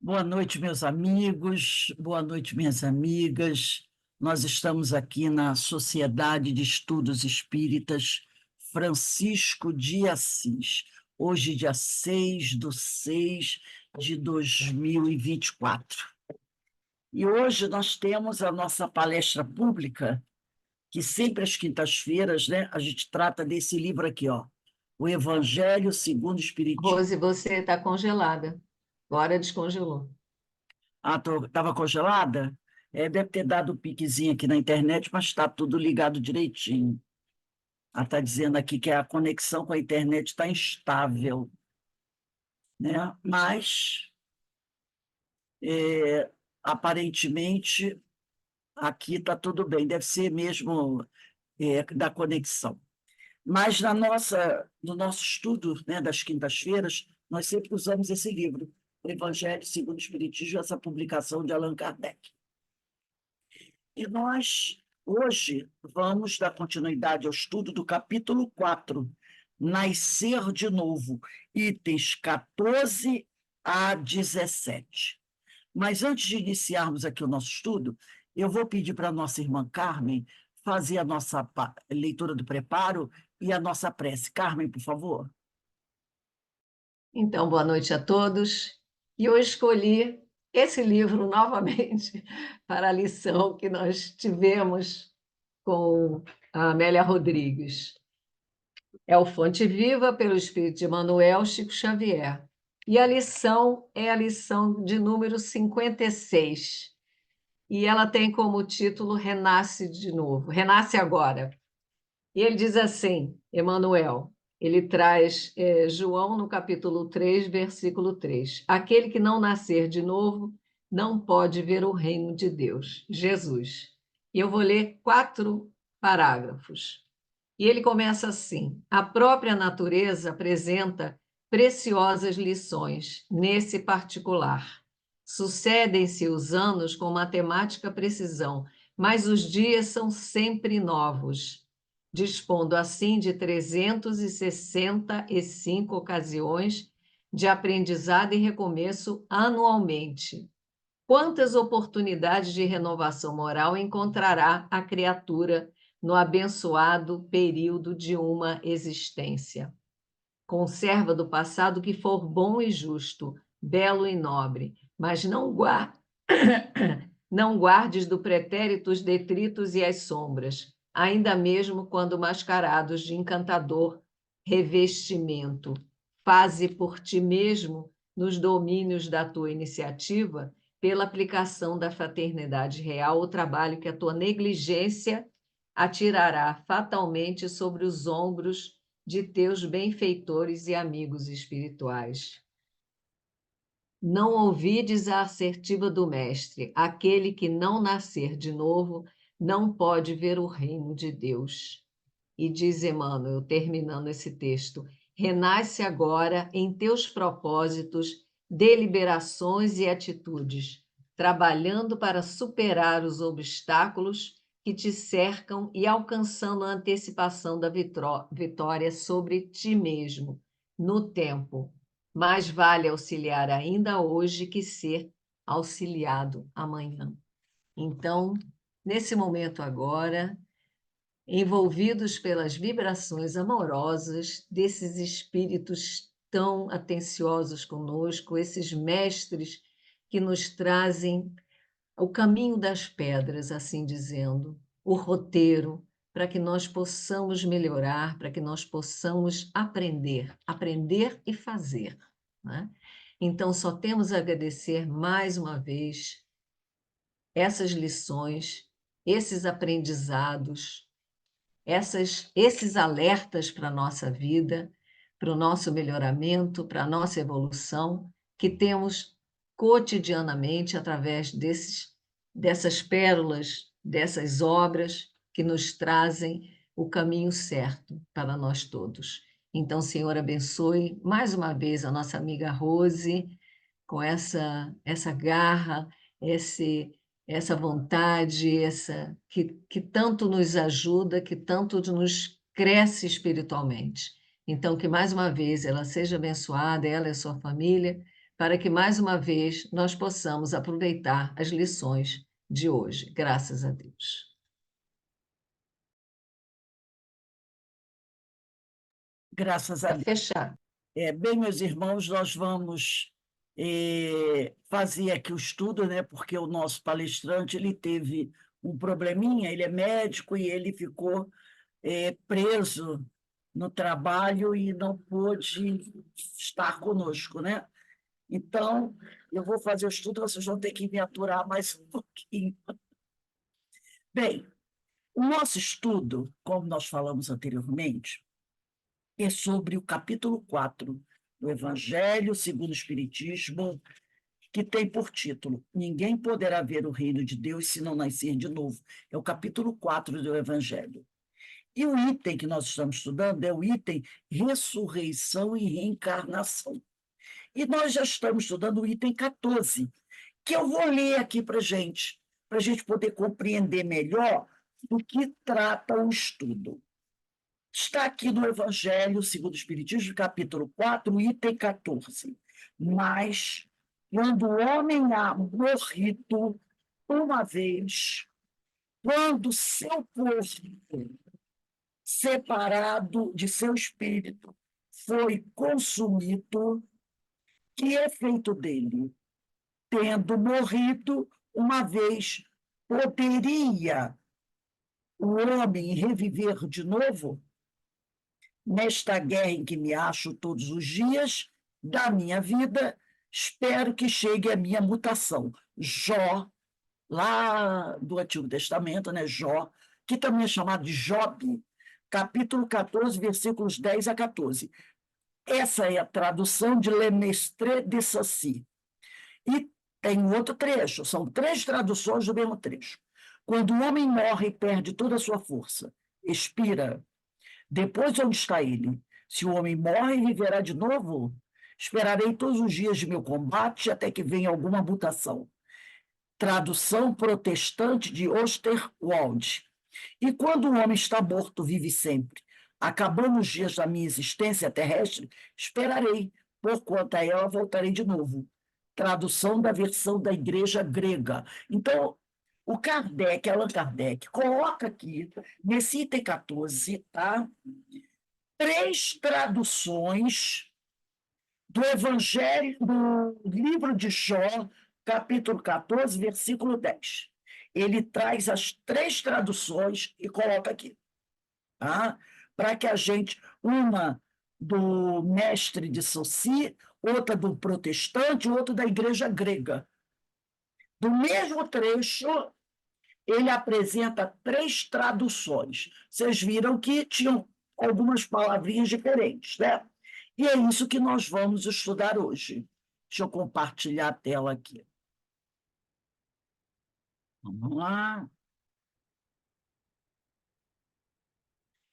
Boa noite, meus amigos, boa noite, minhas amigas. Nós estamos aqui na Sociedade de Estudos Espíritas Francisco de Assis, hoje, dia 6/6/2024. E hoje nós temos a nossa palestra pública, que sempre às quintas-feiras, né, a gente trata desse livro aqui, ó, O Evangelho segundo o Espiritismo. Rose, você está congelada. Agora descongelou. Ah, estava congelada? Deve ter dado um piquezinho aqui na internet, mas está tudo ligado direitinho. Ela está dizendo aqui que a conexão com a internet está instável, né? Mas, aparentemente, aqui está tudo bem. Deve ser mesmo, da conexão. Mas no nosso estudo, né, das quintas-feiras, nós sempre usamos esse livro, O Evangelho segundo o Espiritismo, essa publicação de Allan Kardec. E nós, hoje, vamos dar continuidade ao estudo do capítulo 4, Nascer de Novo, itens 14 a 17. Mas antes de iniciarmos aqui o nosso estudo, eu vou pedir para a nossa irmã Carmen fazer a nossa leitura do preparo e a nossa prece. Carmen, por favor. Então, boa noite a todos. E eu escolhi esse livro novamente para a lição que nós tivemos com a Amélia Rodrigues. É o Fonte Viva, pelo Espírito de Emmanuel Chico Xavier. E a lição é a lição de número 56. E ela tem como título Renasce de Novo, Renasce Agora. E ele diz assim, Emmanuel, ele traz João no capítulo 3, versículo 3. Aquele que não nascer de novo não pode ver o reino de Deus. Jesus. E eu vou ler 4 parágrafos. E ele começa assim: a própria natureza apresenta preciosas lições nesse particular. Sucedem-se os anos com matemática precisão, mas os dias são sempre novos, dispondo assim de 365 ocasiões de aprendizado e recomeço anualmente. Quantas oportunidades de renovação moral encontrará a criatura no abençoado período de uma existência? Conserva do passado o que for bom e justo, belo e nobre, mas não guardes do pretérito os detritos e as sombras, ainda mesmo quando mascarados de encantador revestimento. Faze por ti mesmo, nos domínios da tua iniciativa, pela aplicação da fraternidade real, o trabalho que a tua negligência atirará fatalmente sobre os ombros de teus benfeitores e amigos espirituais. Não ouvides a assertiva do Mestre: aquele que não nascer de novo não pode ver o reino de Deus. E diz Emmanuel, terminando esse texto: renasce agora em teus propósitos, deliberações e atitudes, trabalhando para superar os obstáculos que te cercam e alcançando a antecipação da vitória sobre ti mesmo, no tempo. Mais vale auxiliar ainda hoje que ser auxiliado amanhã. Então, nesse momento agora, envolvidos pelas vibrações amorosas desses espíritos tão atenciosos conosco, esses mestres que nos trazem o caminho das pedras, assim dizendo, o roteiro, para que nós possamos melhorar, para que nós possamos aprender e fazer, né? Então, só temos a agradecer mais uma vez essas lições, esses aprendizados, esses alertas para a nossa vida, para o nosso melhoramento, para a nossa evolução, que temos cotidianamente através dessas pérolas, dessas obras que nos trazem o caminho certo para nós todos. Então, Senhor, abençoe mais uma vez a nossa amiga Rose, com essa garra, essa vontade, que tanto nos ajuda, que tanto nos cresce espiritualmente. Então, que mais uma vez ela seja abençoada, ela e a sua família, para que, mais uma vez, nós possamos aproveitar as lições de hoje. Graças a Deus. Graças a Para Deus. fechar. Bem, meus irmãos, nós vamos fazer aqui o estudo, né? Porque o nosso palestrante ele teve um probleminha, ele é médico e ele ficou preso no trabalho e não pôde estar conosco, né? Então, eu vou fazer o estudo, vocês vão ter que me aturar mais um pouquinho. Bem, o nosso estudo, como nós falamos anteriormente, é sobre o capítulo 4 do Evangelho segundo o Espiritismo, que tem por título Ninguém poderá ver o reino de Deus se não nascer de novo. É o capítulo 4 do Evangelho. E o item que nós estamos estudando é o item ressurreição e reencarnação. E nós já estamos estudando o item 14, que eu vou ler aqui para a gente poder compreender melhor do que trata o estudo. Está aqui no Evangelho segundo o Espiritismo, capítulo 4, item 14. Mas, quando o homem há morrido uma vez, quando seu corpo, separado de seu espírito, foi consumido, que é feito dele? Tendo morrido uma vez, poderia o homem reviver de novo? Nesta guerra em que me acho todos os dias da minha vida, espero que chegue a minha mutação. Jó, lá do Antigo Testamento, né? Jó, que também é chamado de Job, capítulo 14, versículos 10 a 14. Essa é a tradução de Le Mestre de Sacy. E tem um outro trecho, são 3 traduções do mesmo trecho. Quando o homem morre e perde toda a sua força, expira. Depois, onde está ele? Se o homem morre, viverá de novo? Esperarei todos os dias de meu combate até que venha alguma mutação. Tradução protestante de Osterwald. E quando o homem está morto, vive sempre. Acabando os dias da minha existência terrestre, esperarei, porquanto a ela voltarei de novo. Tradução da versão da Igreja Grega. Então, o Kardec, Allan Kardec, coloca aqui, nesse item 14, tá? 3 traduções do Evangelho, do livro de Jó, capítulo 14, versículo 10. Ele traz as 3 traduções e coloca aqui, tá? Para que a gente, uma do mestre de Sacy, outra do protestante, outra da igreja grega. Do mesmo trecho, ele apresenta 3 traduções. Vocês viram que tinham algumas palavrinhas diferentes, né? E é isso que nós vamos estudar hoje. Deixa eu compartilhar a tela aqui. Vamos lá.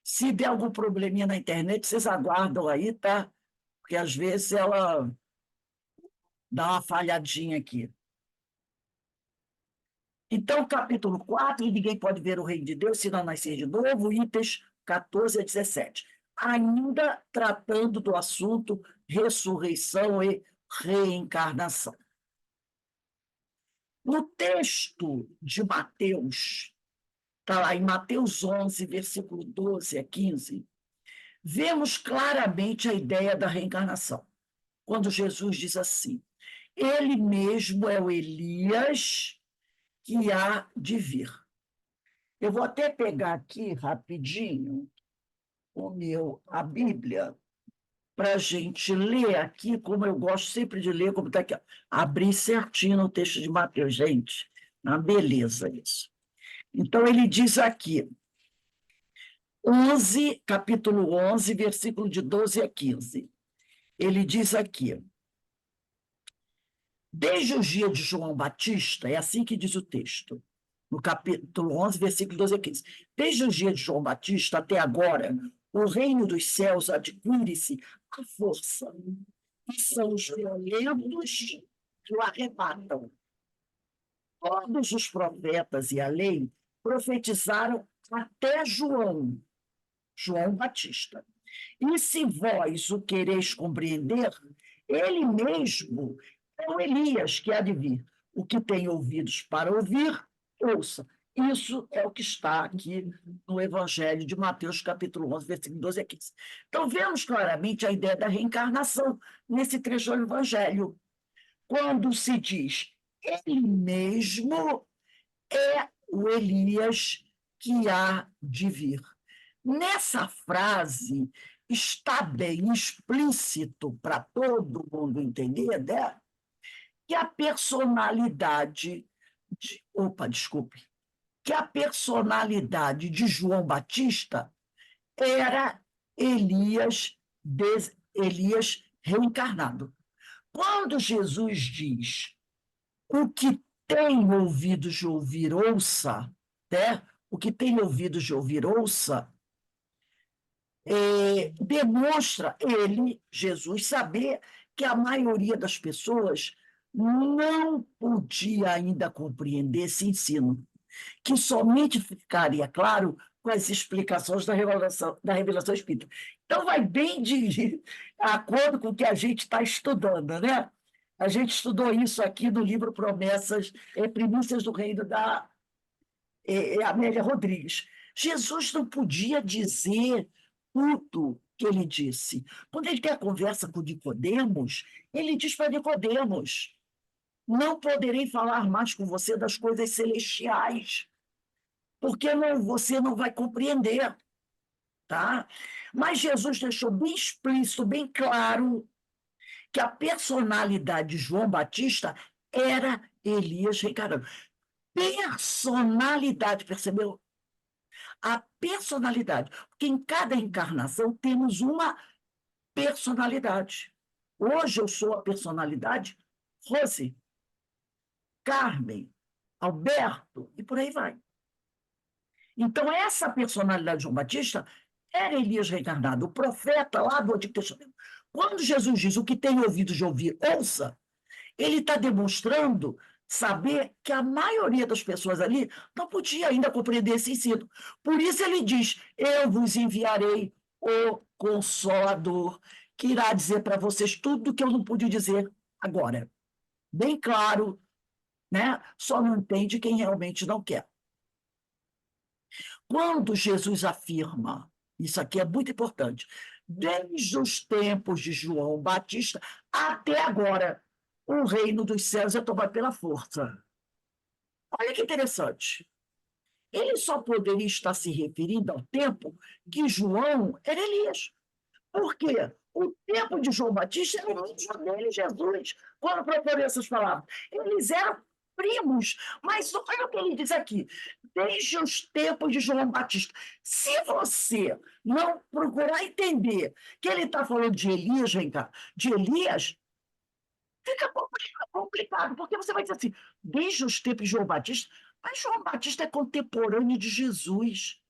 Se der algum probleminha na internet, vocês aguardam aí, tá? Porque às vezes ela dá uma falhadinha aqui. Então, capítulo 4, ninguém pode ver o reino de Deus se não nascer de novo, itens 14 a 17. Ainda tratando do assunto ressurreição e reencarnação. No texto de Mateus, está lá em Mateus 11, versículo 12 a 15, vemos claramente a ideia da reencarnação. Quando Jesus diz assim, ele mesmo é o Elias que há de vir. Eu vou até pegar aqui rapidinho a Bíblia, para a gente ler aqui, como eu gosto sempre de ler, como está aqui, ó. Abrir certinho no texto de Mateus, gente. Uma beleza isso. Então, ele diz aqui, 11, capítulo 11, versículo de 12 a 15. Ele diz aqui, desde os dias de João Batista, é assim que diz o texto, no capítulo 11, versículo 12 a 15. Desde os dias de João Batista até agora, o reino dos céus adquire-se a força, e são os violentos que o arrebatam. Todos os profetas e a lei profetizaram até João Batista. E se vós o quereis compreender, ele mesmo É o Elias que há de vir. O que tem ouvidos para ouvir, ouça. Isso é o que está aqui no Evangelho de Mateus, capítulo 11, versículo 12 a 15. Então, vemos claramente a ideia da reencarnação nesse trecho do Evangelho. Quando se diz, ele mesmo é o Elias que há de vir. Nessa frase está bem explícito para todo mundo entender, né? Que a personalidade desculpe, que a personalidade de João Batista era Elias reencarnado. Quando Jesus diz o que tem ouvidos de ouvir, ouça, né? O que tem ouvidos de ouvir, ouça, demonstra ele, Jesus, saber que a maioria das pessoas não podia ainda compreender esse ensino, que somente ficaria claro com as explicações da revelação espírita. Então, vai bem de acordo com o que a gente está estudando, né? A gente estudou isso aqui no livro Promessas, Primícias do Reino, da Amélia Rodrigues. Jesus não podia dizer tudo que ele disse. Quando ele tem a conversa com Nicodemos, ele diz para Nicodemos: não poderei falar mais com você das coisas celestiais, porque você não vai compreender, tá? Mas Jesus deixou bem explícito, bem claro, que a personalidade de João Batista era Elias reencarnado. Personalidade, percebeu? A personalidade, porque em cada encarnação temos uma personalidade. Hoje eu sou a personalidade Rose, Carmen, Alberto, e por aí vai. Então, essa personalidade de João Batista era Elias reencarnado, o profeta lá do Antigo Testamento. Quando Jesus diz o que tem ouvido de ouvir, ouça, ele está demonstrando saber que a maioria das pessoas ali não podia ainda compreender esse ensino. Por isso ele diz, eu vos enviarei o Consolador, que irá dizer para vocês tudo o que eu não pude dizer agora. Bem claro, né? Só não entende quem realmente não quer. Quando Jesus afirma, isso aqui é muito importante, desde os tempos de João Batista até agora, o reino dos céus é tomado pela força. Olha que interessante. Ele só poderia estar se referindo ao tempo que João era Elias. Por quê? O tempo de João Batista era o mesmo dele, Jesus, quando procurou essas palavras. Eles eram primos, mas olha o que ele diz aqui, desde os tempos de João Batista. Se você não procurar entender que ele está falando de Elias, vem cá, de Elias, fica complicado, porque você vai dizer assim, desde os tempos de João Batista, mas João Batista é contemporâneo de Jesus.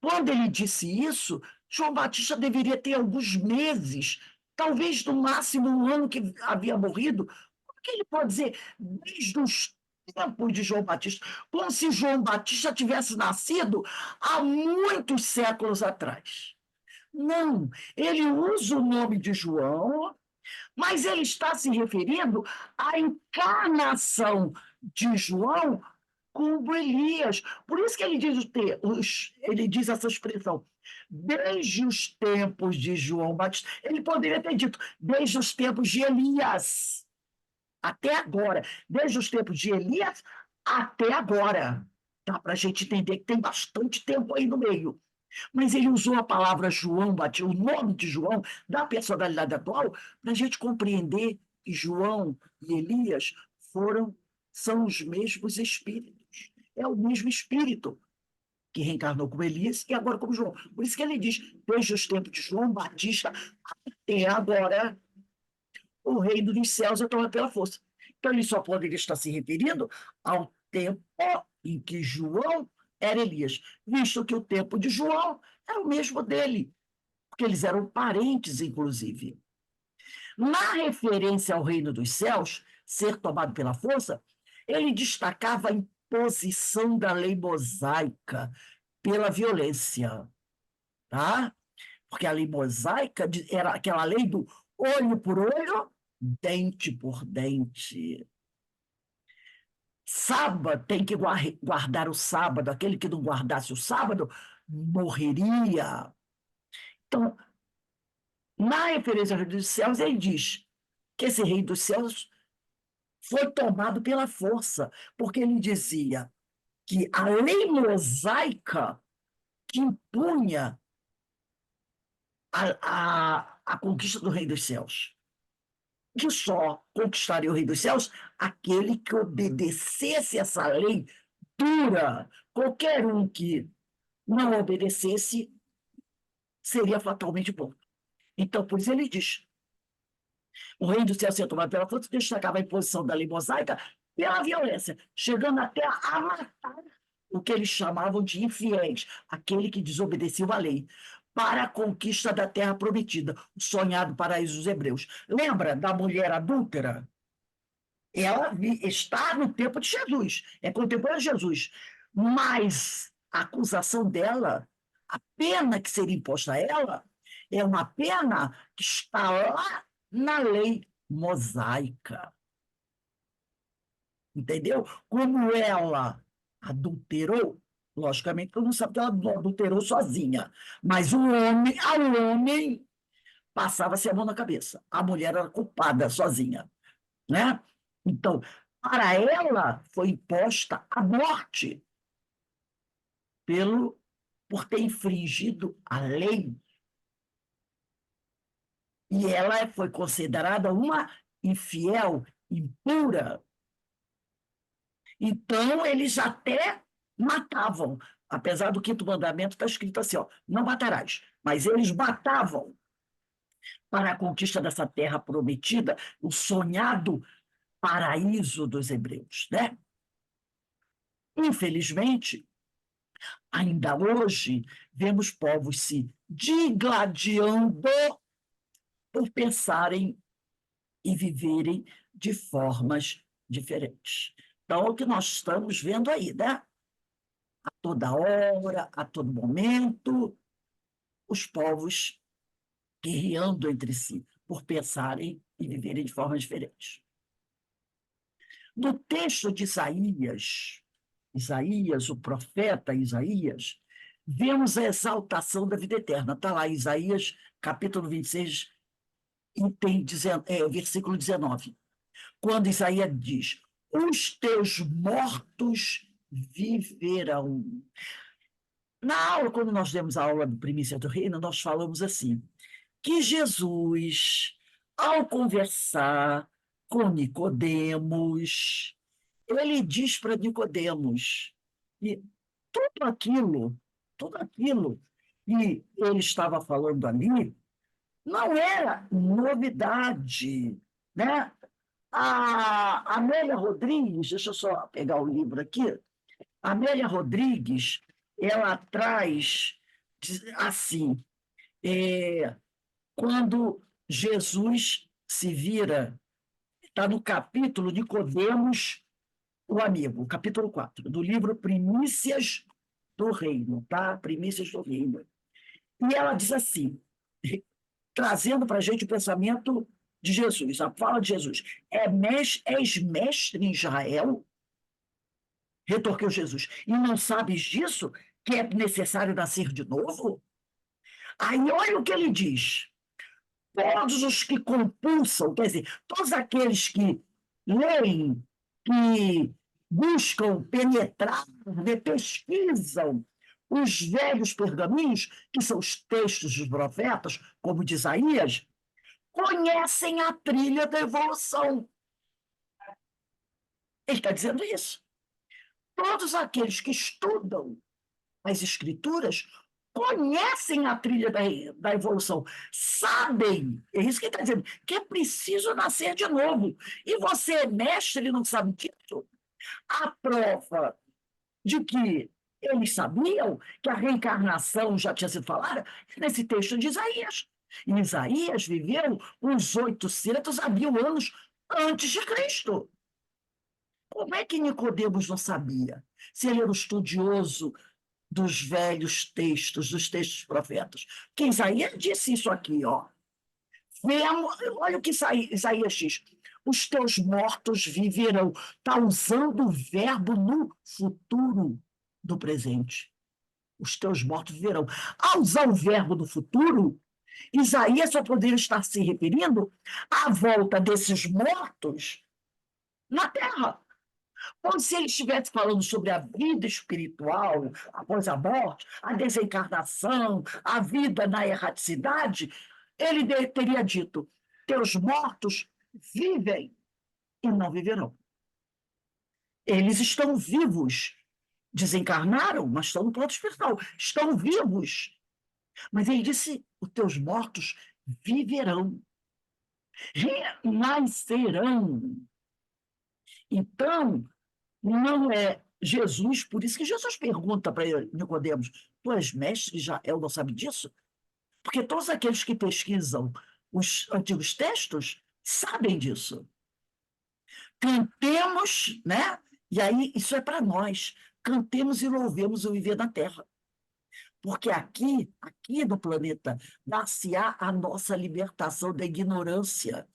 Quando ele disse isso, João Batista deveria ter alguns meses, talvez no máximo um ano que havia morrido. Como que ele pode dizer desde os tempos de João Batista? Como se João Batista tivesse nascido há muitos séculos atrás. Não, ele usa o nome de João, mas ele está se referindo à encarnação de João como Elias. Por isso que ele diz essa expressão, desde os tempos de João Batista. Ele poderia ter dito, desde os tempos de Elias, até agora. Desde os tempos de Elias até agora. Tá? Para a gente entender que tem bastante tempo aí no meio. Mas ele usou a palavra João Batista, o nome de João, da personalidade atual, para a gente compreender que João e Elias são os mesmos espíritos. É o mesmo espírito que reencarnou como Elias e agora como João. Por isso que ele diz, desde os tempos de João Batista até agora, o reino dos céus é tomado pela força. Então, ele só poderia estar se referindo ao tempo em que João era Elias, visto que o tempo de João era o mesmo dele, porque eles eram parentes, inclusive. Na referência ao reino dos céus, ser tomado pela força, ele destacava a imposição da lei mosaica pela violência, tá? Porque a lei mosaica era aquela lei do olho por olho, dente por dente. Sábado, tem que guardar o sábado. Aquele que não guardasse o sábado morreria. Então, na referência ao Reino dos Céus, ele diz que esse Reino dos Céus foi tomado pela força, porque ele dizia que a lei mosaica que impunha a conquista do Reino dos Céus, que só conquistaria o Reino dos Céus aquele que obedecesse essa lei dura. Qualquer um que não obedecesse seria fatalmente morto. Então, por isso ele diz: o reino do céu ser tomado pela força destacava a imposição da lei mosaica pela violência, chegando até a matar o que eles chamavam de infiéis, aquele que desobedeceu a lei, para a conquista da terra prometida, o sonhado paraíso dos hebreus. Lembra da mulher adúltera? Ela está no tempo de Jesus, é contemporânea de Jesus, mas a acusação dela, a pena que seria imposta a ela, é uma pena que está lá na lei mosaica. Entendeu? Como ela adulterou, logicamente, todo mundo sabe que ela não adulterou sozinha, mas ao homem passava-se a mão na cabeça. A mulher era culpada sozinha, né? Então, para ela foi imposta a morte por ter infringido a lei. E ela foi considerada uma infiel, impura. Então, eles até matavam, apesar do quinto mandamento está escrito assim, ó, não matarás, mas eles matavam para a conquista dessa terra prometida, o sonhado paraíso dos hebreus, né? Infelizmente, ainda hoje, vemos povos se digladiando por pensarem e viverem de formas diferentes. Então, é o que nós estamos vendo aí, né? A toda hora, a todo momento, os povos guerreando entre si por pensarem e viverem de formas diferentes. No texto de Isaías, o profeta Isaías, vemos a exaltação da vida eterna. Está lá, Isaías, capítulo 26, versículo 19. Quando Isaías diz: os teus mortos viverão. Na aula, quando nós demos a aula do Primícia do Reino, nós falamos assim, que Jesus, ao conversar com Nicodemos, ele diz para Nicodemos que tudo aquilo, tudo aquilo que ele estava falando ali, não era novidade, né? A Amélia Rodrigues, deixa eu só pegar o livro aqui, a Amélia Rodrigues, ela traz assim, quando Jesus se vira, está no capítulo Nicodemos, o amigo, capítulo 4, do livro Primícias do Reino, tá? Primícias do Reino. E ela diz assim, trazendo para a gente o pensamento de Jesus, a fala de Jesus: és mestre em Israel? Retorquiu Jesus. E não sabes disso? Que é necessário nascer de novo? Aí olha o que ele diz. Todos os que compulsam, quer dizer, todos aqueles que leem, que buscam penetrar, pesquisam os velhos pergaminhos, que são os textos dos profetas, como de Isaías, conhecem a trilha da evolução. Ele está dizendo isso. Todos aqueles que estudam as escrituras conhecem a trilha da evolução, sabem, é isso que ele está dizendo, que é preciso nascer de novo. E você é mestre e não sabe disso? A prova de que eles sabiam que a reencarnação já tinha sido falada nesse texto de Isaías. E Isaías viveu uns 800 a 1000 anos antes de Cristo. Como é que Nicodemos não sabia? Se ele era um estudioso dos velhos textos, dos textos profetas. Que Isaías disse isso aqui, ó. Olha o que Isaías diz: os teus mortos viverão. Está usando o verbo no futuro do presente. Os teus mortos viverão. Ao usar o verbo do futuro, Isaías só poderia estar se referindo à volta desses mortos na terra. Como se ele estivesse falando sobre a vida espiritual após a morte, a desencarnação, a vida na erraticidade, ele teria dito: teus mortos vivem e não viverão. Eles estão vivos, desencarnaram, mas estão no plano espiritual, estão vivos. Mas ele disse: os teus mortos viverão, renascerão. Então, não é Jesus, por isso que Jesus pergunta para Nicodemos: tu és mestre de Israel, não sabe disso? Porque todos aqueles que pesquisam os antigos textos sabem disso. Cantemos, né? E aí isso é para nós. Cantemos e louvemos o viver na terra. Porque aqui no planeta, dar-se-á a nossa libertação da ignorância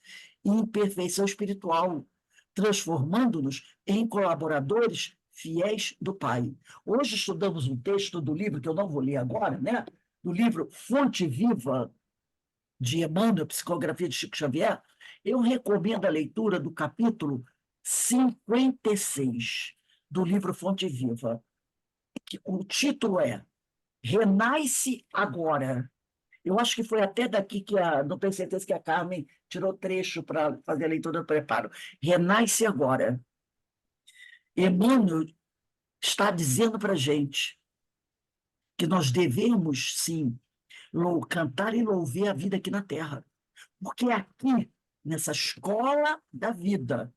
e imperfeição espiritual, transformando-nos em colaboradores fiéis do Pai. Hoje estudamos um texto do livro, que eu não vou ler agora, né? Do livro Fonte Viva, de Emmanuel, Psicografia de Chico Xavier. Eu recomendo a leitura do capítulo 56 do livro Fonte Viva. O título é Renasce Agora. Eu acho que foi até daqui que não tenho certeza que a Carmen tirou trecho para fazer a leitura do preparo. Renasce agora. Emmanuel está dizendo para a gente que nós devemos, sim, cantar e louvar a vida aqui na Terra. Porque é aqui, nessa escola da vida,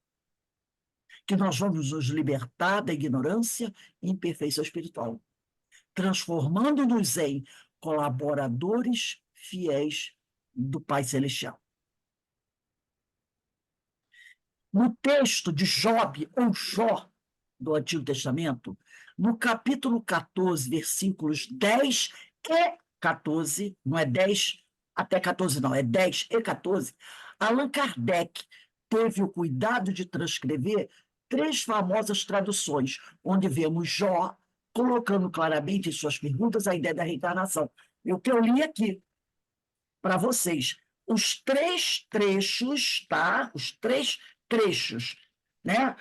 que nós vamos nos libertar da ignorância e imperfeição espiritual, transformando-nos em colaboradores fiéis do Pai Celestial. No texto de Job, ou Jó, do Antigo Testamento, no capítulo 14, versículos 10 e 14, não é 10 até 14, não, é 10 e 14, Allan Kardec teve o cuidado de transcrever 3 famosas traduções, onde vemos Jó colocando claramente em suas perguntas a ideia da reencarnação. O que eu li aqui para vocês, os 3 trechos, tá? Os 3 trechos, né?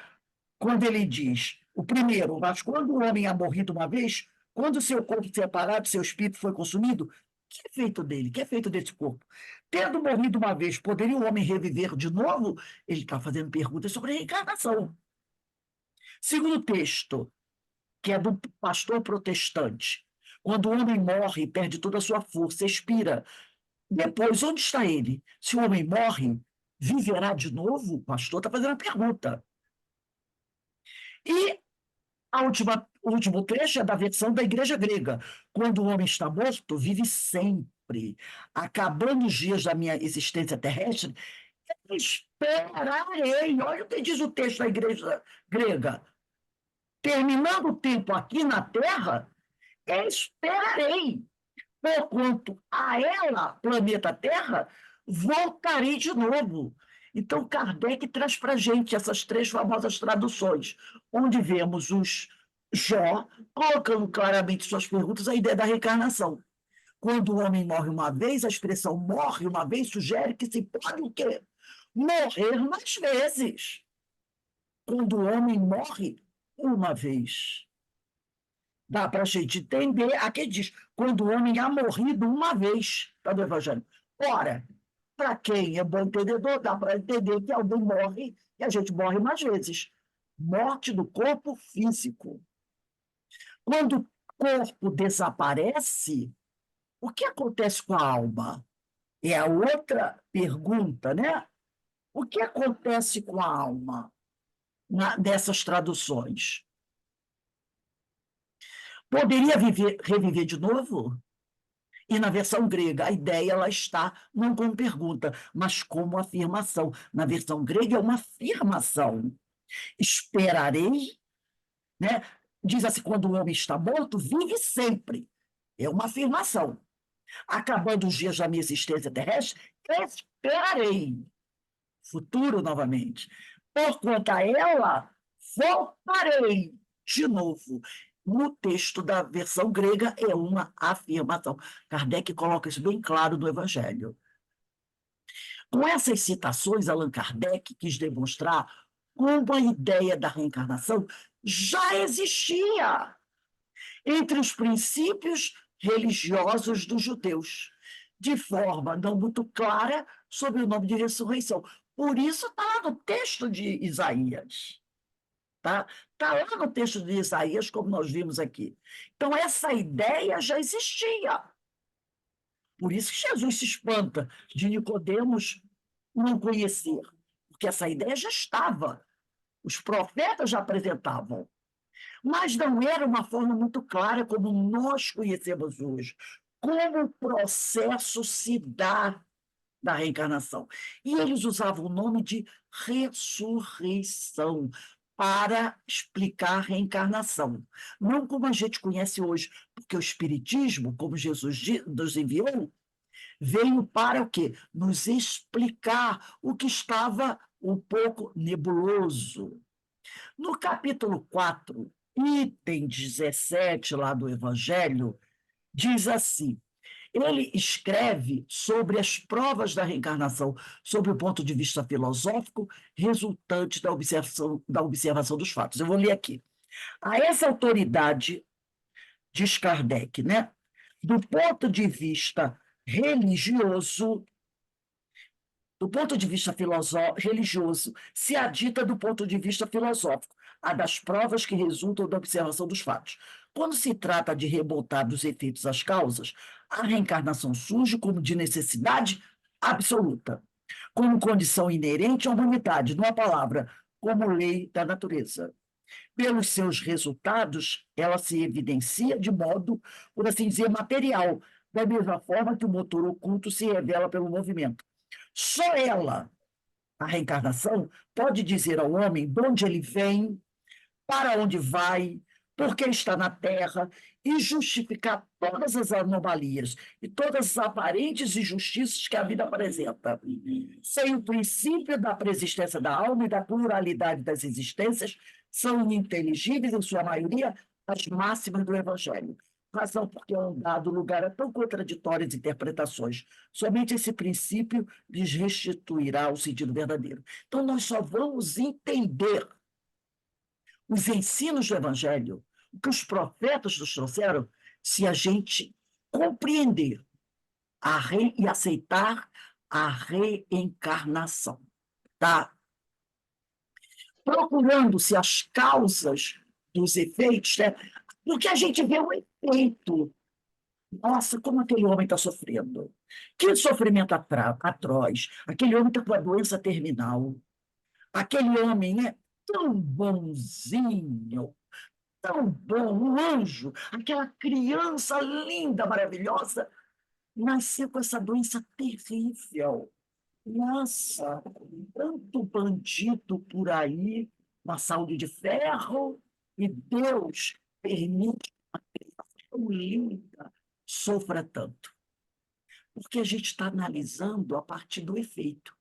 Quando ele diz, o primeiro: mas quando o homem é morrido uma vez, quando seu corpo separado, seu espírito foi consumido, o que é feito dele? O que é feito desse corpo? Tendo morrido uma vez, poderia o homem reviver de novo? Ele está fazendo perguntas sobre a reencarnação. Segundo texto, que é do pastor protestante: quando o homem morre, perde toda a sua força, expira. Depois, onde está ele? Se o homem morre, viverá de novo? O pastor está fazendo a pergunta. E o último trecho é da versão da Igreja Grega: quando o homem está morto, vive sempre. Acabando os dias da minha existência terrestre, esperarei. Olha o que diz o texto da Igreja Grega: terminando o tempo aqui na Terra, esperarei, porquanto a ela, planeta Terra, voltarei de novo. Então, Kardec traz para a gente essas 3 famosas traduções, onde vemos os Jó colocando claramente suas perguntas a ideia da reencarnação. Quando o homem morre uma vez, a expressão morre uma vez sugere que se pode o quê? Morrer mais vezes. Quando o homem morre uma vez. Dá para a gente entender, aqui diz, quando o homem há morrido uma vez, está no Evangelho. Ora, para quem é bom entendedor, dá para entender que alguém morre e a gente morre mais vezes. Morte do corpo físico. Quando o corpo desaparece, o que acontece com a alma? É a outra pergunta, né? O que acontece com a alma dessas traduções? Poderia reviver de novo? E na versão grega, a ideia ela está não como pergunta, mas como afirmação. Na versão grega é uma afirmação. Esperarei, né? Diz assim: quando o homem está morto, vive sempre. É uma afirmação. Acabando os dias da minha existência terrestre, esperarei, futuro novamente. Por conta ela, voltarei de novo. No texto da versão grega é uma afirmação. Kardec coloca isso bem claro no Evangelho. Com essas citações, Allan Kardec quis demonstrar como a ideia da reencarnação já existia entre os princípios religiosos dos judeus, de forma não muito clara sob o nome de ressurreição. Por isso está lá no texto de Isaías. Tá? Está lá no texto de Isaías, como nós vimos aqui. Então, essa ideia já existia. Por isso que Jesus se espanta de Nicodemos não conhecer, porque essa ideia já estava. Os profetas já apresentavam. Mas não era uma forma muito clara como nós conhecemos hoje. Como o processo se dá da reencarnação. E eles usavam o nome de ressurreição para explicar a reencarnação. Não como a gente conhece hoje, porque o Espiritismo, como Jesus nos enviou, veio para o quê? Nos explicar o que estava um pouco nebuloso. No capítulo 4, item 17 lá do Evangelho, diz assim: ele escreve sobre as provas da reencarnação, sob o ponto de vista filosófico, resultante da observação dos fatos. Eu vou ler aqui. A essa autoridade, diz Kardec, né? Do ponto de vista religioso, do ponto de vista religioso, se adita do ponto de vista filosófico, a das provas que resultam da observação dos fatos. Quando se trata de remontar dos efeitos às causas, a reencarnação surge como de necessidade absoluta, como condição inerente à humanidade, numa palavra, como lei da natureza. Pelos seus resultados, ela se evidencia de modo, por assim dizer, material, da mesma forma que o motor oculto se revela pelo movimento. Só ela, a reencarnação, pode dizer ao homem de onde ele vem, para onde vai, por que está na Terra e justificar todas as anomalias e todas as aparentes injustiças que a vida apresenta. Sem o princípio da preexistência da alma e da pluralidade das existências, são ininteligíveis, em sua maioria, as máximas do Evangelho. Razão porque é um dado lugar a tão contraditórias interpretações. Somente esse princípio lhes restituirá o sentido verdadeiro. Então, nós só vamos entender os ensinos do Evangelho, o que os profetas nos trouxeram, se a gente compreender e aceitar a reencarnação. Tá? Procurando-se as causas dos efeitos, né? Porque a gente vê o efeito. Nossa, como aquele homem está sofrendo. Que sofrimento atroz. Aquele homem está com a doença terminal. Aquele homem, né? Tão bonzinho, tão bom, um anjo, aquela criança linda, maravilhosa, nasceu com essa doença terrível. Nossa, tanto bandido por aí, uma saúde de ferro, e Deus permite que uma criança tão linda sofra tanto. Porque a gente está analisando a partir do efeito,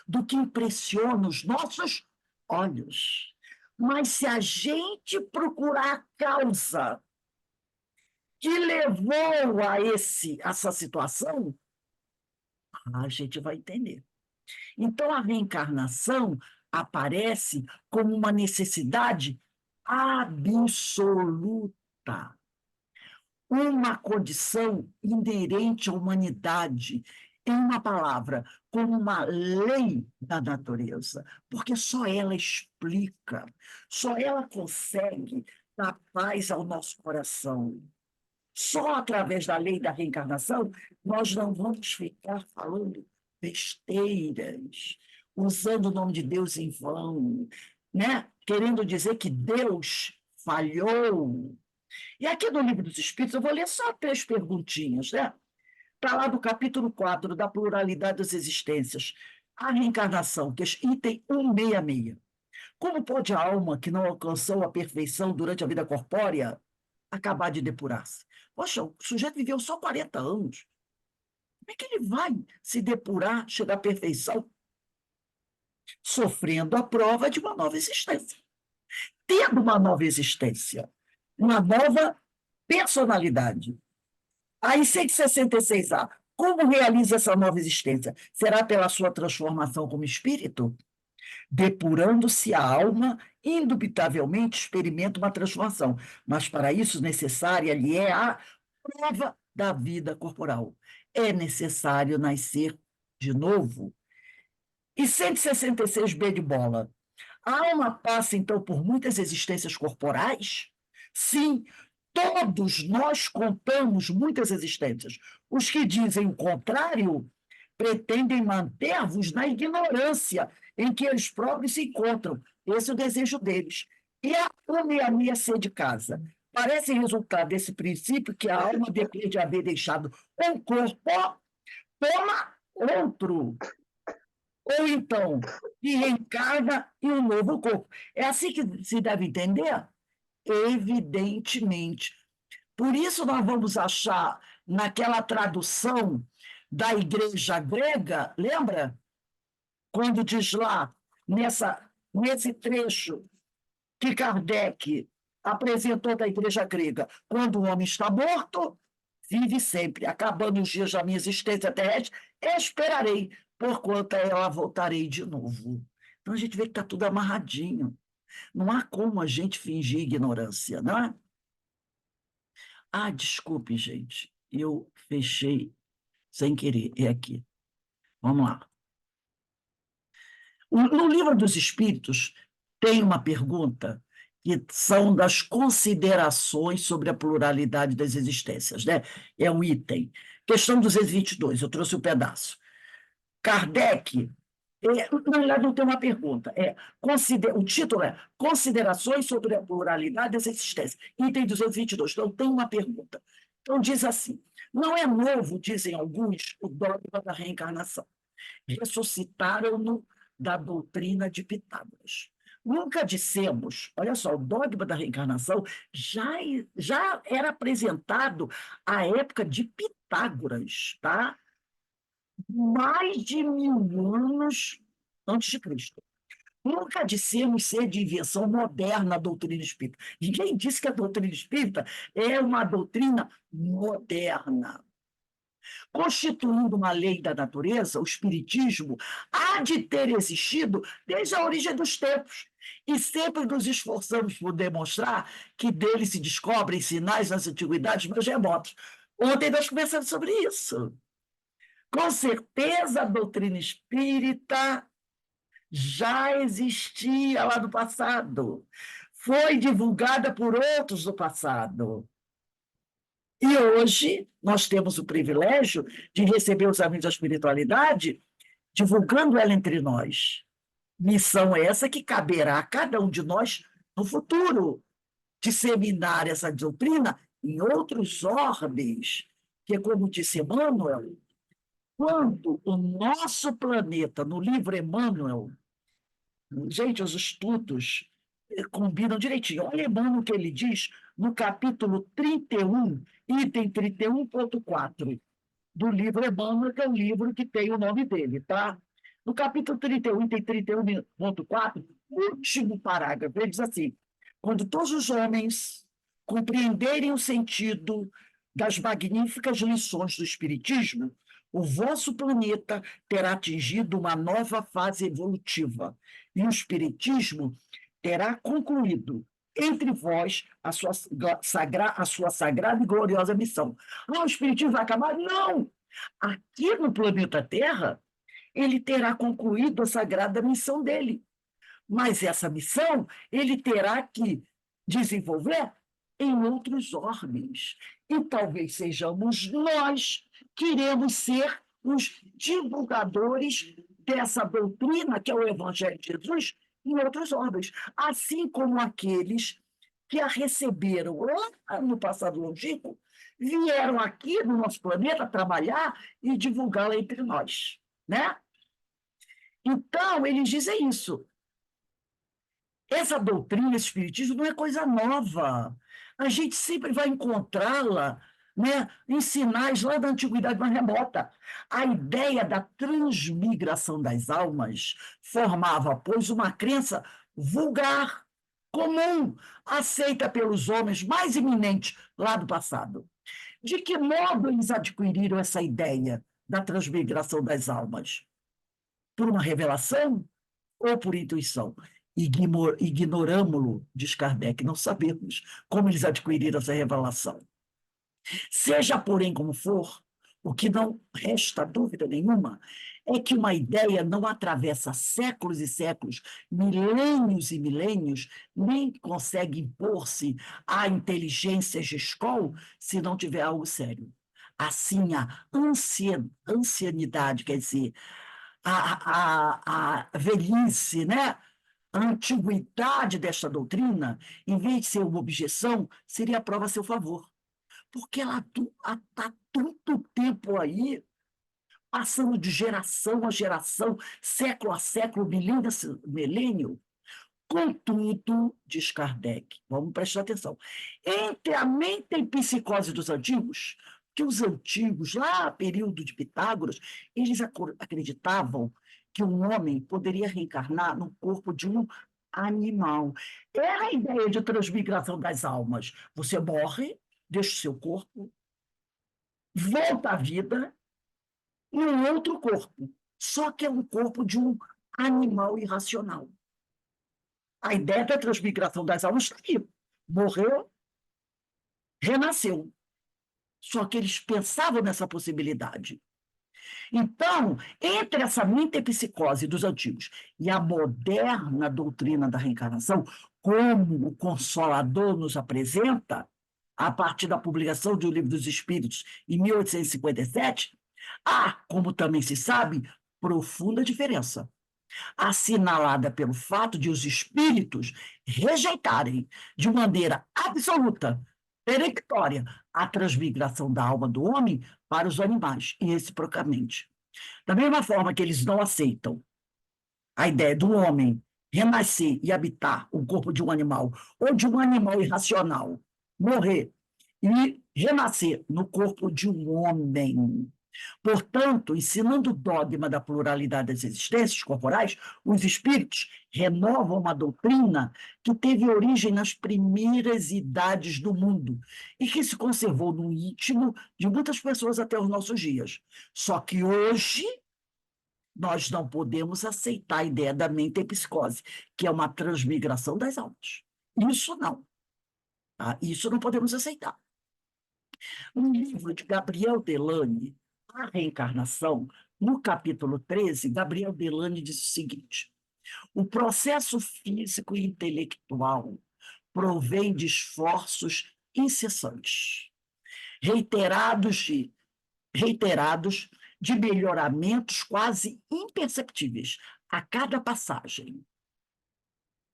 do que impressiona os nossos olhos. Mas se a gente procurar a causa que levou a essa situação, a gente vai entender. Então, a reencarnação aparece como uma necessidade absoluta, uma condição inerente à humanidade, em uma palavra, como uma lei da natureza, porque só ela explica, só ela consegue dar paz ao nosso coração. Só através da lei da reencarnação nós não vamos ficar falando besteiras, usando o nome de Deus em vão, né? Querendo dizer que Deus falhou. E aqui no Livro dos Espíritos, eu vou ler só 3 perguntinhas, né? Está lá do capítulo 4, da pluralidade das existências, a reencarnação, que é item 166. Como pode a alma que não alcançou a perfeição durante a vida corpórea acabar de depurar-se? Poxa, o sujeito viveu só 40 anos. Como é que ele vai se depurar, chegar à perfeição, sofrendo a prova de uma nova existência? Tendo uma nova existência, uma nova personalidade. Aí, 166A, como realiza essa nova existência? Será pela sua transformação como espírito? Depurando-se a alma, indubitavelmente experimenta uma transformação, mas para isso necessária lhe é a prova da vida corporal. É necessário nascer de novo. E 166B de bola. A alma passa, então, por muitas existências corporais? Sim, todos nós contamos muitas existências. Os que dizem o contrário pretendem manter-vos na ignorância em que eles próprios se encontram. Esse é o desejo deles. E a meia ser de casa. Parece resultar desse princípio que a alma, depois de haver deixado um corpo, toma outro. Ou então, se reencarna em um novo corpo. É assim que se deve entender? Evidentemente. Por isso, nós vamos achar naquela tradução da igreja grega, lembra? Quando diz lá, nesse trecho que Kardec apresentou da igreja grega, quando o homem está morto, vive sempre, acabando os dias da minha existência terrestre, esperarei, porquanto ela voltarei de novo. Então a gente vê que está tudo amarradinho. Não há como a gente fingir ignorância, não é? Ah, desculpe, gente, eu fechei sem querer, é aqui. Vamos lá. No Livro dos Espíritos, tem uma pergunta que são das considerações sobre a pluralidade das existências, né? É um item. Questão 222, eu trouxe um pedaço. Kardec, na verdade, não tem uma pergunta, o título é Considerações sobre a pluralidade das existências, item 222, então tem uma pergunta. Então diz assim, não é novo, dizem alguns, o dogma da reencarnação. Ressuscitaram-no da doutrina de Pitágoras. Nunca dissemos, olha só, o dogma da reencarnação já era apresentado à época de Pitágoras, tá? Mais de 1000 anos antes de Cristo. Nunca dissemos ser de invenção moderna a doutrina espírita. Ninguém disse que a doutrina espírita é uma doutrina moderna. Constituindo uma lei da natureza, o espiritismo há de ter existido desde a origem dos tempos. E sempre nos esforçamos por demonstrar que dele se descobrem sinais nas antiguidades mais remotas. Ontem nós conversamos sobre isso. Com certeza, a doutrina espírita já existia lá no passado. Foi divulgada por outros do passado. E hoje nós temos o privilégio de receber os amigos da espiritualidade, divulgando ela entre nós. Missão essa que caberá a cada um de nós no futuro, disseminar essa doutrina em outros orbes, que, como disse Emmanuel, quando o nosso planeta, no livro Emmanuel, gente, os estudos combinam direitinho. Olha, Emmanuel, o que ele diz no capítulo 31, item 31.4 do livro Emmanuel, que é o livro que tem o nome dele, tá? No capítulo 31, item 31.4, último parágrafo, ele diz assim: quando todos os homens compreenderem o sentido das magníficas lições do Espiritismo, o vosso planeta terá atingido uma nova fase evolutiva e o Espiritismo terá concluído entre vós a sua sagrada e gloriosa missão. Ah, o Espiritismo vai acabar? Não! Aqui no planeta Terra, ele terá concluído a sagrada missão dele. Mas essa missão ele terá que desenvolver em outros orbes. E talvez sejamos nós que iremos ser os divulgadores dessa doutrina, que é o Evangelho de Jesus, em outros orbes. Assim como aqueles que a receberam lá no passado longínquo, vieram aqui no nosso planeta trabalhar e divulgá-la entre nós, né? Então, eles dizem isso. Essa doutrina, esse espiritismo, não é coisa nova. A gente sempre vai encontrá-la né, em sinais lá da antiguidade mais remota. A ideia da transmigração das almas formava, pois, uma crença vulgar, comum, aceita pelos homens mais eminentes lá do passado. De que modo eles adquiriram essa ideia da transmigração das almas? Por uma revelação ou por intuição? Ignoramos-lo, diz Kardec, não sabemos como eles adquiriram essa revelação. Seja, porém, como for, o que não resta dúvida nenhuma é que uma ideia não atravessa séculos e séculos, milênios e milênios, nem consegue impor-se à inteligência de escola se não tiver algo sério. Assim, a ancianidade, quer dizer, a velhice, né? A antiguidade desta doutrina, em vez de ser uma objeção, seria a prova a seu favor. Porque ela está tanto tempo aí, passando de geração a geração, século a século, milênio a milênio. Contudo, diz Kardec, vamos prestar atenção, entre a mente e psicose dos antigos, que os antigos, lá período de Pitágoras, eles acreditavam que um homem poderia reencarnar no corpo de um animal. Era a ideia de transmigração das almas. Você morre, deixa o seu corpo, volta à vida em um outro corpo, só que é um corpo de um animal irracional. A ideia da transmigração das almas está aqui. Morreu, renasceu. Só que eles pensavam nessa possibilidade. Então, entre essa metempsicose dos antigos e a moderna doutrina da reencarnação, como o Consolador nos apresenta, a partir da publicação do Livro dos Espíritos, em 1857, há, como também se sabe, profunda diferença, assinalada pelo fato de os espíritos rejeitarem, de maneira absoluta, peremptória, a transmigração da alma do homem para os animais, e reciprocamente. Da mesma forma que eles não aceitam a ideia do homem renascer e habitar o corpo de um animal, ou de um animal irracional, morrer e renascer no corpo de um homem. Portanto, ensinando o dogma da pluralidade das existências corporais, os espíritos renovam uma doutrina que teve origem nas primeiras idades do mundo e que se conservou no íntimo de muitas pessoas até os nossos dias. Só que hoje nós não podemos aceitar a ideia da metempsicose, que é uma transmigração das almas. Isso não. Tá? Isso não podemos aceitar. Um livro de Gabriel Delany, A Reencarnação, no capítulo 13, Gabriel Delany diz o seguinte: o processo físico e intelectual provém de esforços incessantes, reiterados de melhoramentos quase imperceptíveis a cada passagem,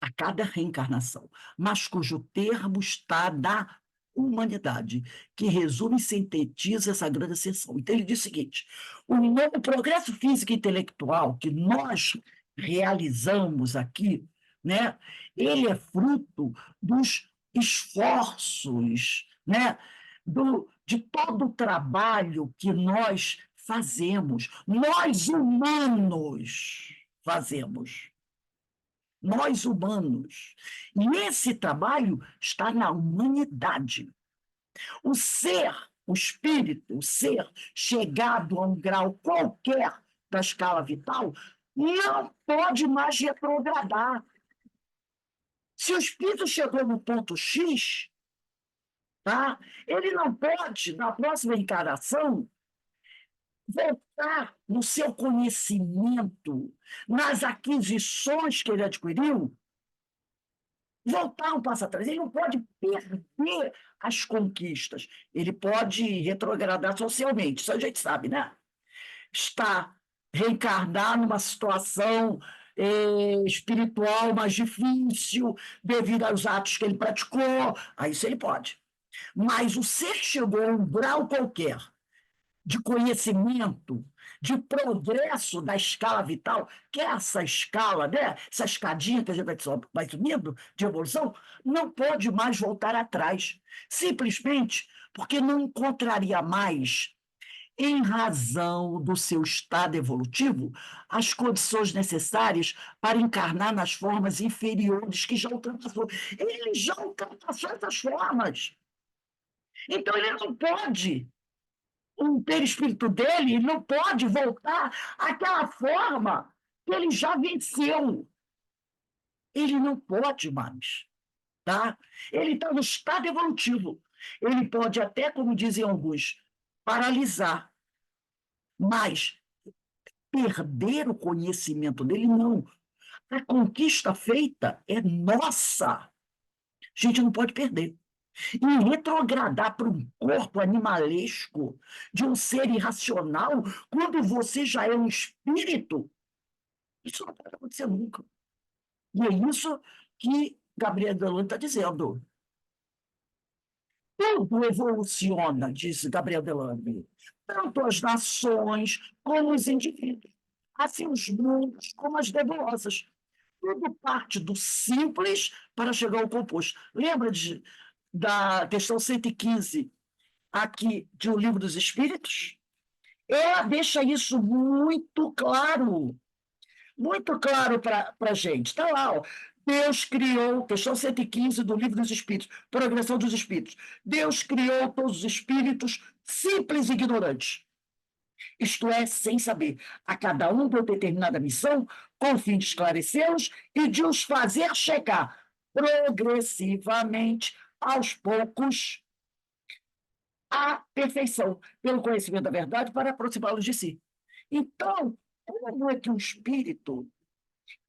a cada reencarnação, mas cujo termo está da humanidade, que resume e sintetiza essa grande ascensão. Então, ele diz o seguinte: o progresso físico e intelectual que nós realizamos aqui, né, ele é fruto dos esforços, né, de todo o trabalho que nós fazemos, nós humanos fazemos. Nós humanos. E esse trabalho está na humanidade. O ser, o espírito, o ser chegado a um grau qualquer da escala vital, não pode mais retrogradar. Se o espírito chegou no ponto X, tá? Ele não pode, na próxima encarnação, voltar no seu conhecimento, nas aquisições que ele adquiriu, voltar um passo atrás. Ele não pode perder as conquistas. Ele pode retrogradar socialmente, isso a gente sabe, né? Reencarnar numa situação espiritual mais difícil, devido aos atos que ele praticou, aí isso ele pode. Mas o ser chegou a um grau qualquer de conhecimento, de progresso da escala vital, que é essa escala, né? Essa escadinha que a gente vai subindo de evolução, não pode mais voltar atrás. Simplesmente porque não encontraria mais, em razão do seu estado evolutivo, as condições necessárias para encarnar nas formas inferiores que já ultrapassou. Ele já ultrapassou essas formas. Então, ele não pode, o perispírito dele não pode voltar àquela forma que ele já venceu. Ele não pode mais. Tá? Ele está no estado evolutivo. Ele pode até, como dizem alguns, paralisar, mas perder o conhecimento dele, não. A conquista feita é nossa. A gente não pode perder. E retrogradar para um corpo animalesco de um ser irracional, quando você já é um espírito, isso não pode acontecer nunca. E é isso que Gabriel Delan está dizendo. Tudo evoluciona, diz Gabriel Delano, tanto as nações como os indivíduos, assim os mundos como as nebulosas. Tudo parte do simples para chegar ao composto. Lembra da questão 115, aqui de O Livro dos Espíritos? Ela deixa isso muito claro para a gente. Está lá, ó. Deus criou, questão 115 do Livro dos Espíritos, Progressão dos Espíritos. Deus criou todos os espíritos simples e ignorantes, isto é, sem saber. A cada um deu determinada missão, com o fim de esclarecê-los e de os fazer chegar progressivamente, aos poucos, à perfeição, pelo conhecimento da verdade, para aproximá-los de si. Então, como é que um espírito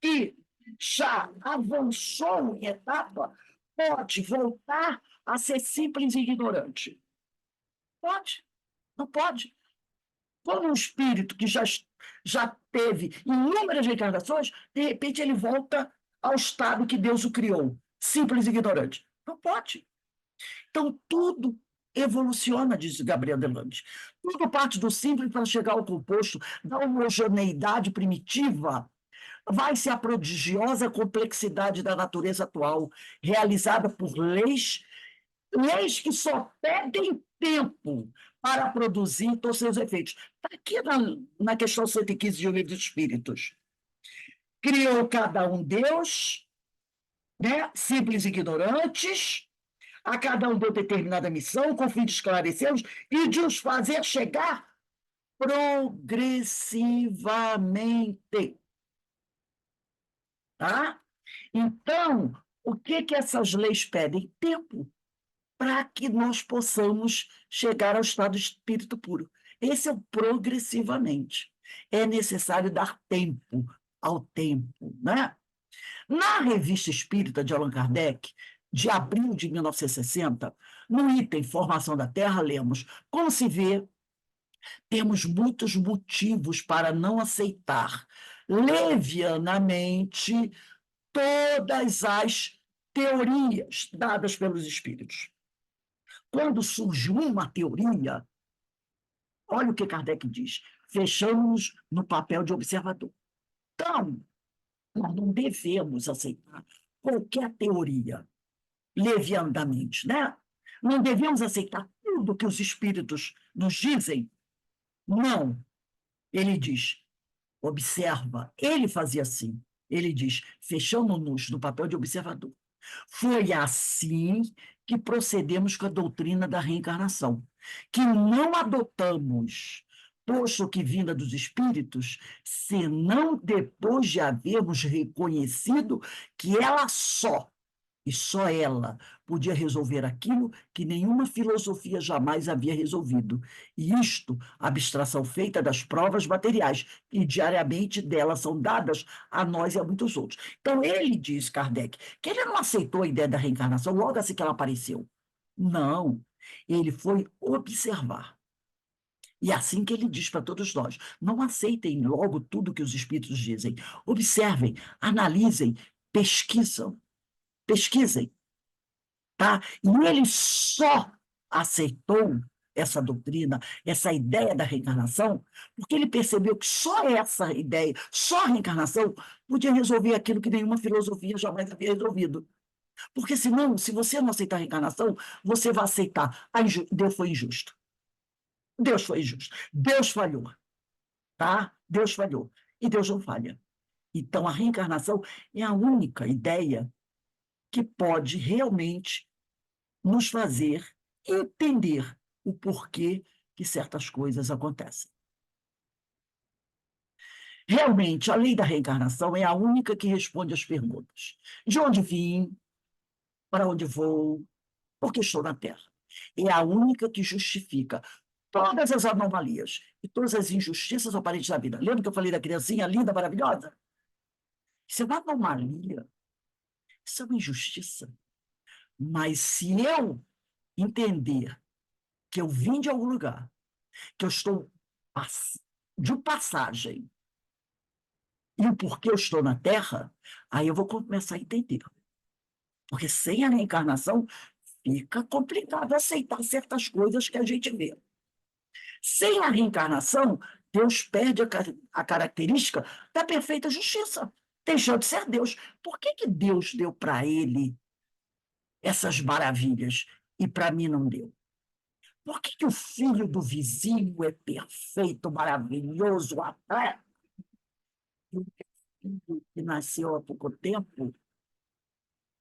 que já avançou em etapa pode voltar a ser simples e ignorante? Pode, não pode. Como um espírito que já teve inúmeras reencarnações, de repente ele volta ao estado que Deus o criou, simples e ignorante. Não pode. Então, tudo evoluciona, diz Gabriel Delande. Tudo parte do simples para chegar ao composto, da homogeneidade primitiva. Vai-se a prodigiosa complexidade da natureza atual, realizada por leis que só pedem tempo para produzir todos seus efeitos. Está aqui na questão 115 de O Livro dos Espíritos. Criou cada um Deus, né? Simples e ignorantes, a cada um deu determinada missão, com o fim de esclarecê-los e de os fazer chegar progressivamente. Tá? Então, o que essas leis pedem? Tempo, para que nós possamos chegar ao estado de espírito puro. Esse é o progressivamente. É necessário dar tempo ao tempo, né? Na Revista Espírita de Allan Kardec, de abril de 1960, no item Formação da Terra, lemos: como se vê, temos muitos motivos para não aceitar levianamente todas as teorias dadas pelos espíritos. Quando surge uma teoria, olha o que Kardec diz: fechamos no papel de observador. Então, nós não devemos aceitar qualquer teoria levianamente, né? Não devemos aceitar tudo que os espíritos nos dizem. Não. Ele diz, observa. Ele fazia assim. Ele diz, fechamos-nos no papel de observador. Foi assim que procedemos com a doutrina da reencarnação, que não adotamos, posto que vinda dos espíritos, senão depois de havermos reconhecido que ela só, e só ela, podia resolver aquilo que nenhuma filosofia jamais havia resolvido. E isto, a abstração feita das provas materiais, que diariamente delas são dadas a nós e a muitos outros. Então, ele diz, Kardec, que ele não aceitou a ideia da reencarnação logo assim que ela apareceu. Não, ele foi observar. E é assim que ele diz para todos nós: não aceitem logo tudo que os espíritos dizem. Observem, analisem, pesquisem. Tá? E ele só aceitou essa doutrina, essa ideia da reencarnação, porque ele percebeu que só essa ideia, só a reencarnação, podia resolver aquilo que nenhuma filosofia jamais havia resolvido. Porque senão, se você não aceitar a reencarnação, você vai aceitar Deus foi injusto. Deus foi injusto. Deus falhou, tá? Deus falhou. E Deus não falha. Então, a reencarnação é a única ideia que pode realmente nos fazer entender o porquê que certas coisas acontecem. Realmente, a lei da reencarnação é a única que responde às perguntas: de onde vim? Para onde vou? Por que estou na Terra? É a única que justifica todas as anomalias e todas as injustiças aparentes da vida. Lembra que eu falei da criancinha linda, maravilhosa? Isso é uma anomalia, isso é uma injustiça. Mas se eu entender que eu vim de algum lugar, que eu estou de passagem, e o porquê eu estou na Terra, aí eu vou começar a entender. Porque sem a reencarnação, fica complicado aceitar certas coisas que a gente vê. Sem a reencarnação, Deus perde a característica da perfeita justiça, deixou de ser Deus. Por que Deus deu para ele essas maravilhas e para mim não deu? Por que o filho do vizinho é perfeito, maravilhoso, até e o filho que nasceu há pouco tempo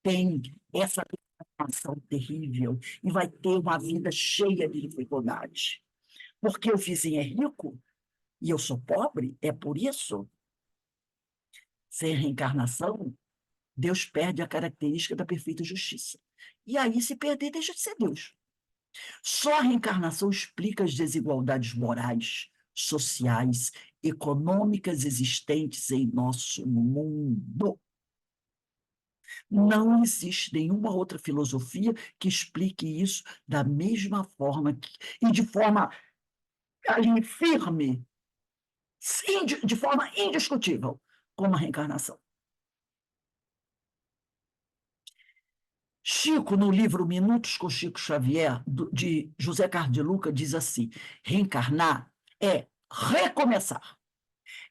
tem essa transformação terrível e vai ter uma vida cheia de dificuldades? Porque o vizinho é rico e eu sou pobre? É por isso? Sem reencarnação, Deus perde a característica da perfeita justiça. E aí, se perder, deixa de ser Deus. Só a reencarnação explica as desigualdades morais, sociais, econômicas existentes em nosso mundo. Não existe nenhuma outra filosofia que explique isso da mesma forma e de forma ali, firme, sim, de forma indiscutível, como a reencarnação. Chico, no livro Minutos com Chico Xavier, de José Carlos de Luca, diz assim: reencarnar é recomeçar,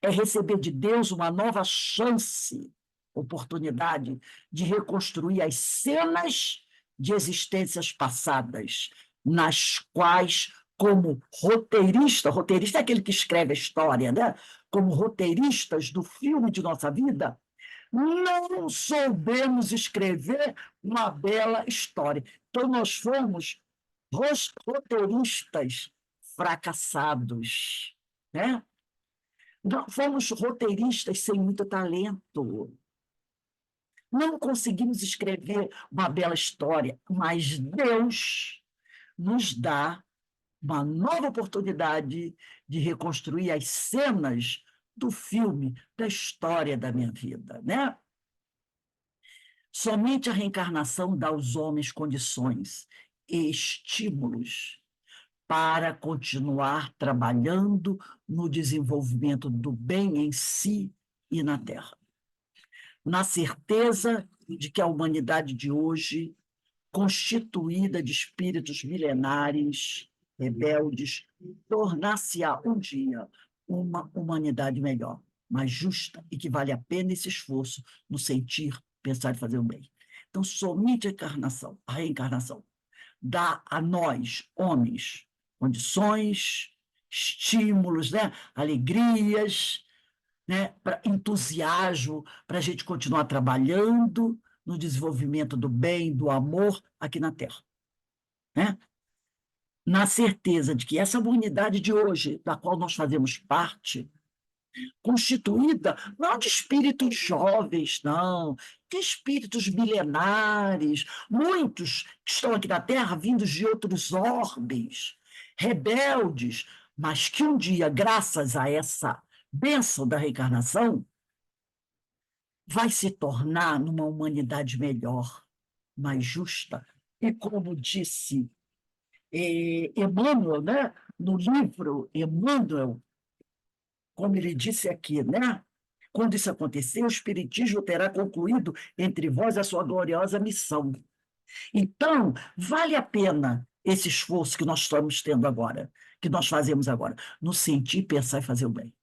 é receber de Deus uma nova chance, oportunidade de reconstruir as cenas de existências passadas, nas quais, como roteirista é aquele que escreve a história, né? Como roteiristas do filme de nossa vida, não soubemos escrever uma bela história. Então, nós fomos roteiristas fracassados, né? Não, fomos roteiristas sem muito talento. Não conseguimos escrever uma bela história, mas Deus nos dá uma nova oportunidade de reconstruir as cenas do filme, da história da minha vida, né? Somente a reencarnação dá aos homens condições e estímulos para continuar trabalhando no desenvolvimento do bem em si e na Terra. Na certeza de que a humanidade de hoje, constituída de espíritos milenares, rebeldes, tornar-se-á um dia uma humanidade melhor, mais justa e que vale a pena esse esforço no sentir, pensar e fazer o bem. Então, somente a reencarnação, dá a nós, homens, condições, estímulos, né? Alegrias, né? Entusiasmo para a gente continuar trabalhando no desenvolvimento do bem, do amor aqui na Terra. Né? Na certeza de que essa humanidade de hoje, da qual nós fazemos parte, constituída não de espíritos jovens, não, de espíritos milenares, muitos que estão aqui na Terra vindos de outros orbes, rebeldes, mas que um dia, graças a essa bênção da reencarnação, vai se tornar numa humanidade melhor, mais justa. E como disse Emmanuel, né, no livro Emmanuel, como ele disse aqui, né? Quando isso acontecer, o Espiritismo terá concluído entre vós a sua gloriosa missão. Então, vale a pena esse esforço que nós estamos tendo agora, que nós fazemos agora, no sentir, pensar e fazer o bem,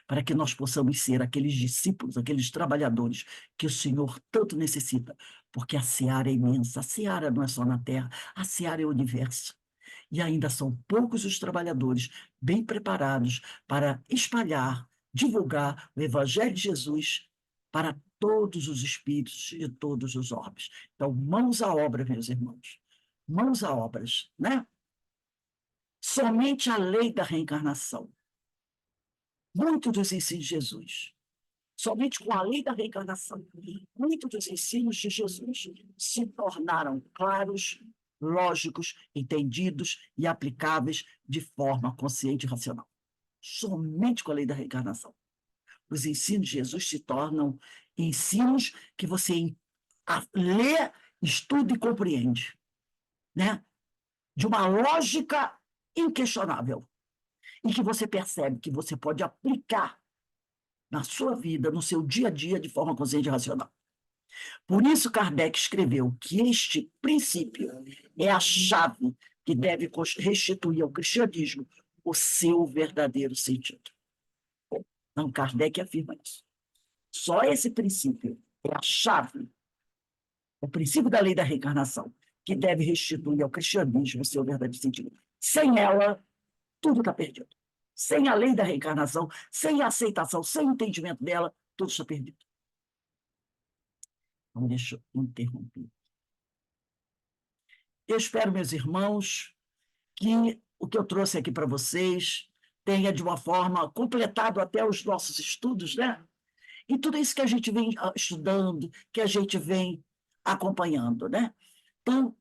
para que nós possamos ser aqueles discípulos, aqueles trabalhadores que o Senhor tanto necessita, porque a seara é imensa, a seara não é só na terra, a seara é o universo. E ainda são poucos os trabalhadores bem preparados para espalhar, divulgar o Evangelho de Jesus para todos os espíritos e todos os orbes. Então, mãos à obra, meus irmãos. Mãos a obras, né? Somente a lei da reencarnação. Muito dos ensinos de Jesus. Somente com a lei da reencarnação, muitos dos ensinos de Jesus se tornaram claros, lógicos, entendidos e aplicáveis de forma consciente e racional. Somente com a lei da reencarnação. Os ensinos de Jesus se tornam ensinos que você lê, estuda e compreende, né? De uma lógica inquestionável, e que você percebe que você pode aplicar na sua vida, no seu dia a dia, de forma consciente e racional. Por isso, Kardec escreveu que este princípio é a chave que deve restituir ao cristianismo o seu verdadeiro sentido. Então, Kardec afirma isso. Só esse princípio é a chave, o princípio da lei da reencarnação, que deve restituir ao cristianismo o seu verdadeiro sentido. Sem ela, tudo está perdido. Sem a lei da reencarnação, sem a aceitação, sem o entendimento dela, tudo está perdido. Então, deixa eu interromper. Eu espero, meus irmãos, que o que eu trouxe aqui para vocês tenha, de uma forma, completado até os nossos estudos, né? E tudo isso que a gente vem estudando, que a gente vem acompanhando, né? Então,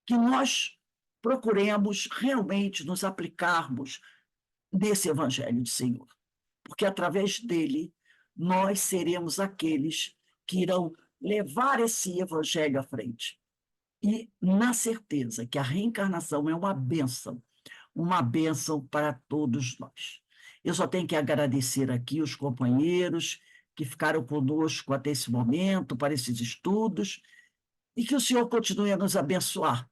que nós procuremos realmente nos aplicarmos nesse Evangelho do Senhor, porque através dele nós seremos aqueles que irão levar esse Evangelho à frente. E na certeza que a reencarnação é uma bênção para todos nós. Eu só tenho que agradecer aqui os companheiros que ficaram conosco até esse momento, para esses estudos, e que o Senhor continue a nos abençoar,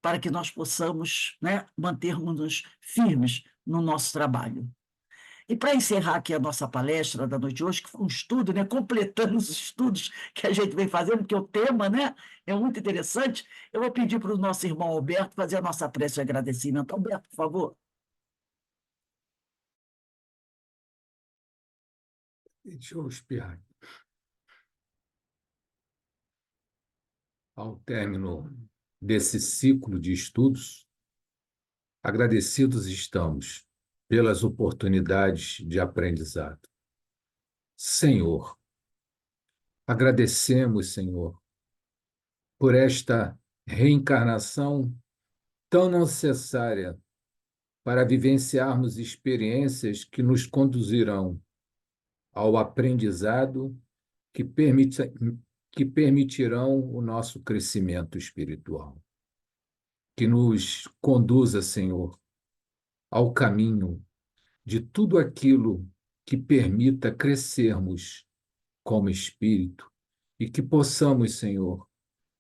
para que nós possamos, né, mantermos-nos firmes no nosso trabalho. E para encerrar aqui a nossa palestra da noite de hoje, que foi um estudo, né, completando os estudos que a gente vem fazendo, porque o tema, né, é muito interessante, eu vou pedir para o nosso irmão Alberto fazer a nossa prece de agradecimento. Alberto, por favor. Deixa eu espirrar. Ao término desse ciclo de estudos, agradecidos estamos pelas oportunidades de aprendizado. Senhor, agradecemos, Senhor, por esta reencarnação tão necessária para vivenciarmos experiências que nos conduzirão ao aprendizado que permitirão o nosso crescimento espiritual. Que nos conduza, Senhor, ao caminho de tudo aquilo que permita crescermos como espírito e que possamos, Senhor,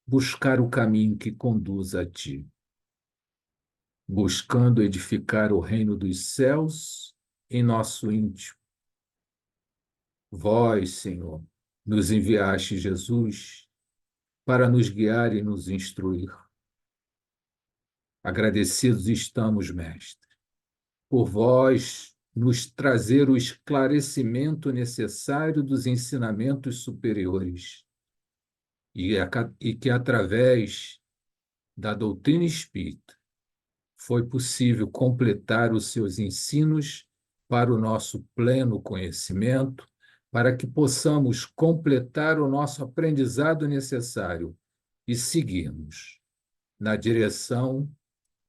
buscar o caminho que conduza a Ti, buscando edificar o reino dos céus em nosso íntimo. Vós, Senhor, nos enviaste Jesus para nos guiar e nos instruir. Agradecidos estamos, Mestre, por vós nos trazer o esclarecimento necessário dos ensinamentos superiores e que, através da doutrina espírita, foi possível completar os seus ensinos para o nosso pleno conhecimento, para que possamos completar o nosso aprendizado necessário e seguirmos na direção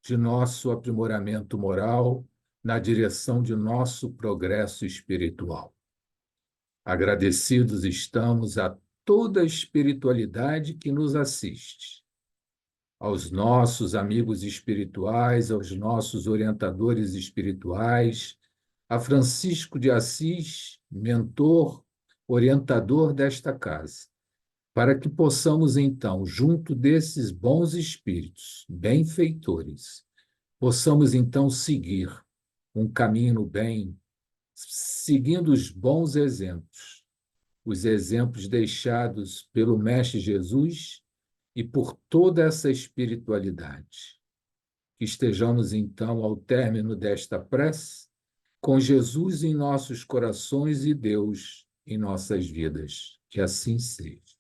de nosso aprimoramento moral, na direção de nosso progresso espiritual. Agradecidos estamos a toda a espiritualidade que nos assiste, aos nossos amigos espirituais, aos nossos orientadores espirituais, a Francisco de Assis, mentor, orientador desta casa, para que possamos, então, junto desses bons espíritos, benfeitores, possamos, então, seguir um caminho no bem, seguindo os exemplos deixados pelo Mestre Jesus e por toda essa espiritualidade. Que estejamos, então, ao término desta prece, com Jesus em nossos corações e Deus em nossas vidas. Que assim seja.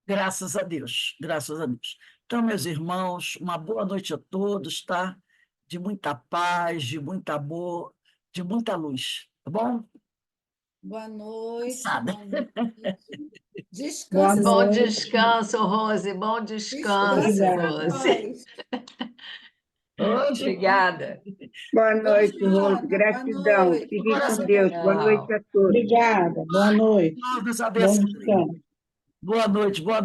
Graças a Deus, graças a Deus. Então, meus irmãos, uma boa noite a todos, tá? De muita paz, de muito amor, de muita luz, tá bom? Boa noite, Cansada. boa noite. Boa Descansa, Bom noite. descanso, Rose. Bom descanso, descansa Obrigada. Rose. Hoje, Obrigada. Boa noite, Beijo, Rose. Ana. Boa Gratidão. noite. Fiquem com Coração. Deus. Boa noite Tchau. a todos. Obrigada, boa noite. Deus nos Bom abençoe. descanso. Boa noite, boa